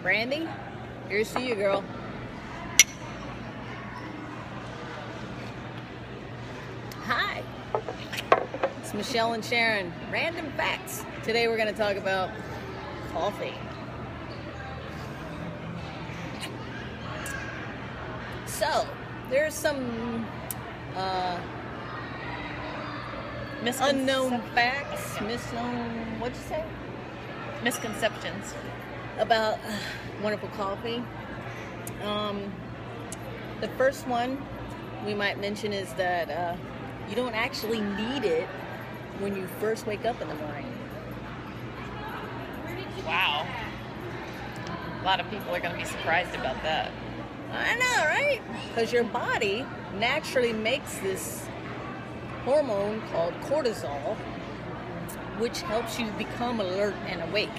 Brandy, here's to you, girl. Hi, it's Michelle and Sharon. Random facts. Today we're going to talk about coffee. So, there's some unknown facts, what'd you say? Misconceptions About wonderful coffee. The first one we might mention is that you don't actually need it when you first wake up in the morning. Wow. A lot of people are going to be surprised about that. I know, right? Because your body naturally makes this hormone called cortisol, which helps you become alert and awake.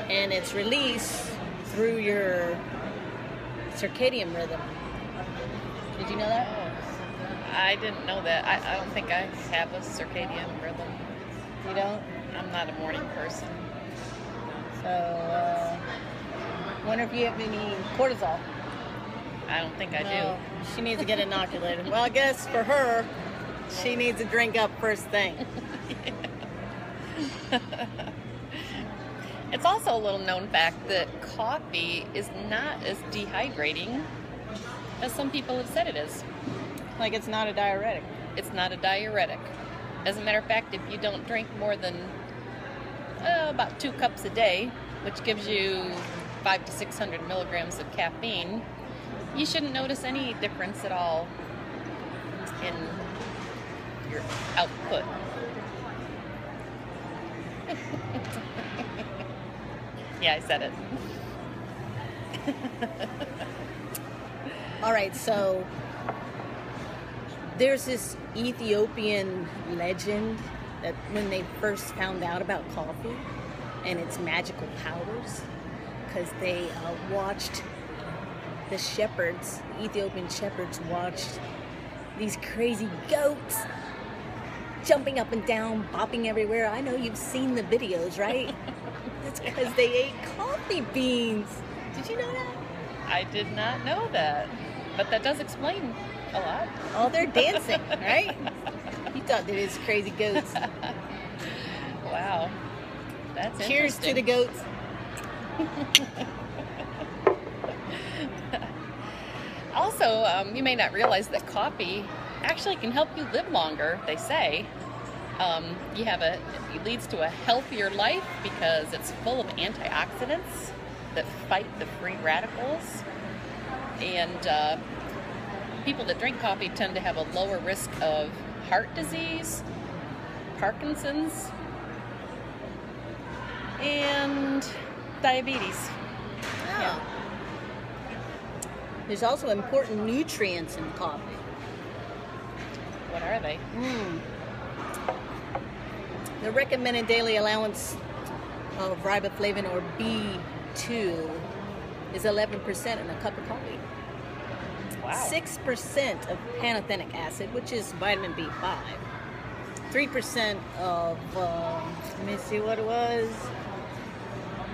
And it's released through your circadian rhythm. Did you know that? I didn't know that. I don't think I have a circadian rhythm. You don't? I'm not a morning person. So, wonder if you have any cortisol. I don't think I No, she needs to get inoculated. Well, I guess for her, she needs to drink up first thing. do. It's also a little known fact that coffee is not as dehydrating as some people have said it is. Like it's not a diuretic. It's not a diuretic. As a matter of fact, if you don't drink more than about 2 cups a day, which gives you 500 to 600 milligrams of caffeine, you shouldn't notice any difference at all in your output. Yeah, I said it. All right, so there's this Ethiopian legend that when they first found out about coffee and its magical powers, because they watched the shepherds, Ethiopian shepherds watched these crazy goats jumping up and down, bopping everywhere. I know you've seen the videos, right? That's because they ate coffee beans. Did you know that? I did not know that, but that does explain a lot. Oh, they're dancing, right? You thought they was crazy goats. Wow, that's Cheers to the goats. Also, you may not realize that coffee actually can help you live longer, they say. It leads to a healthier life because it's full of antioxidants that fight the free radicals. And people that drink coffee tend to have a lower risk of heart disease, Parkinson's, and diabetes. Oh. Yeah. There's also important nutrients in coffee. What are they? The recommended daily allowance of riboflavin or B2 is 11% in a cup of coffee. Wow. 6% of pantothenic acid, which is vitamin B5. 3% of, let me see what it was,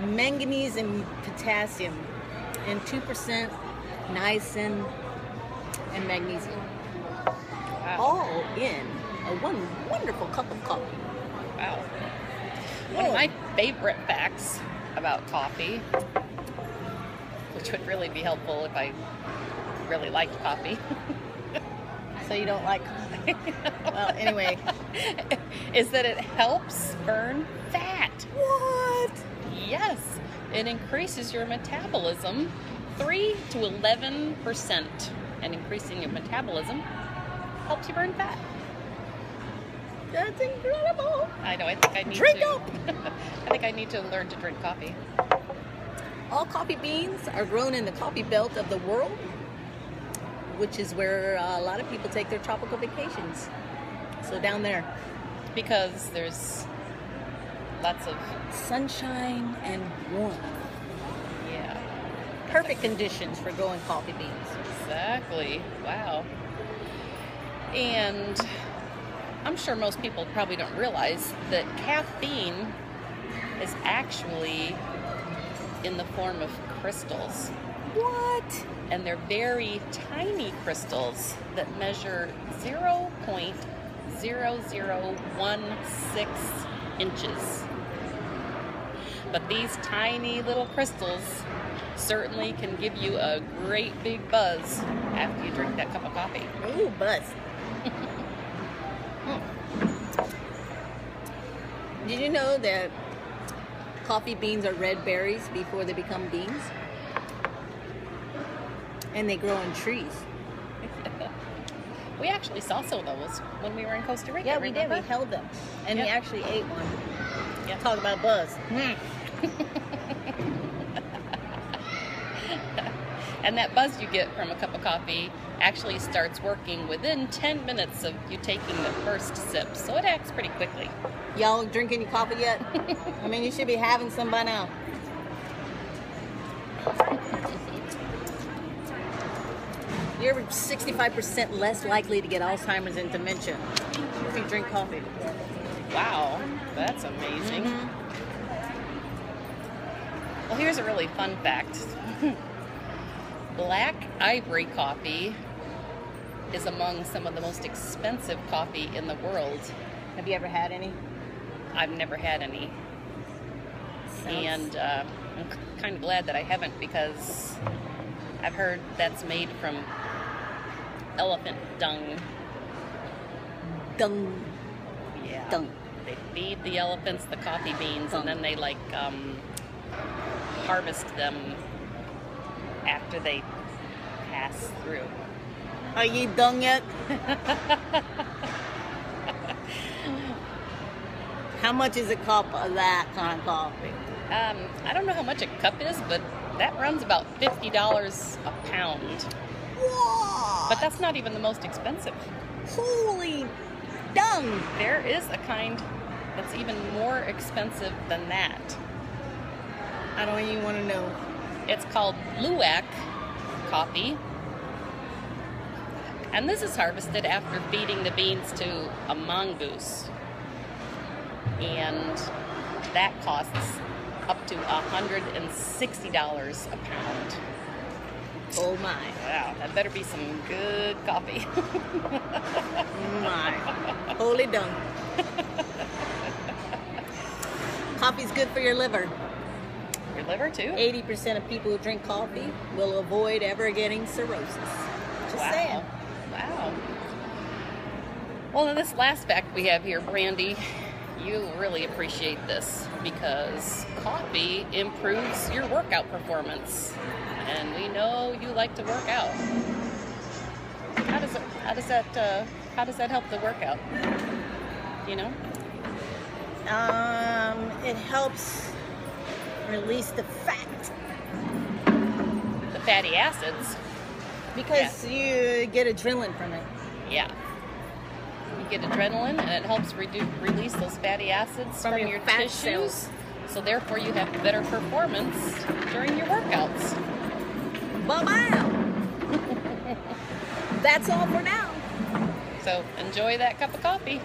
manganese and potassium, and 2% niacin and magnesium. Wow. All in a wonderful cup of coffee. Wow. One of my favorite facts about coffee, which would really be helpful if I really liked coffee. So you don't like coffee? Well, anyway. Is that it helps burn fat. What? Yes. It increases your metabolism 3 to 11%. And increasing your metabolism helps you burn fat. That's incredible. I know. I think I need Drink to. up. I think I need to learn to drink coffee. All coffee beans are grown in the coffee belt of the world, which is where a lot of people take their tropical vacations. So down there. Because there's lots of sunshine and warmth. Yeah. Perfect conditions for growing coffee beans. Exactly. Wow. And I'm sure most people probably don't realize that caffeine is actually in the form of crystals. What? And they're very tiny crystals that measure 0.0016 inches. But these tiny little crystals certainly can give you a great big buzz after you drink that cup of coffee. Ooh, buzz. Did you know that coffee beans are red berries before they become beans? And they grow in trees. We actually saw some of those when we were in Costa Rica. Yeah, we did. remember? We held them. And we Yep. actually ate one. Yep. Talk about buzz. And that buzz you get from a cup of coffee actually starts working within 10 minutes of you taking the first sip. So it acts pretty quickly. Y'all drinking your coffee yet? I mean, you should be having some by now. You're 65% less likely to get Alzheimer's and dementia if you drink coffee. Wow, that's amazing. Mhm. Well, here's a really fun fact. Black ivory coffee is among some of the most expensive coffee in the world. Have you ever had any? I've never had any. And I'm kind of glad that I haven't, because I've heard that's made from elephant dung. Dung. Yeah. Dung. They feed the elephants the coffee beans, Dung. and then they like harvest them after they pass through. Are you done yet? How much is a cup of that kind of coffee? I don't know how much a cup is, but that runs about $50 a pound. Whoa! But that's not even the most expensive. Holy dung! There is a kind that's even more expensive than that. I don't even want to know. It's called luwak coffee. And this is harvested after feeding the beans to a mongoose. And that costs up to $160 a pound. Oh my. Wow, that better be some good coffee. My. Holy dung. Coffee's good for your liver. Your liver too? 80% of people who drink coffee will avoid ever getting cirrhosis. Just Wow. saying. Wow. Well, in this last fact we have here, Brandy, you'll really appreciate this, because coffee improves your workout performance. And we know you like to work out. How does that help the workout? You know? It helps release the fat The fatty acids. because you get adrenaline from it. Yeah. You get adrenaline, and it helps release those fatty acids from your your fat tissues. cells. So therefore you have better performance during your workouts. Ba-bam! That's all for now. So enjoy that cup of coffee.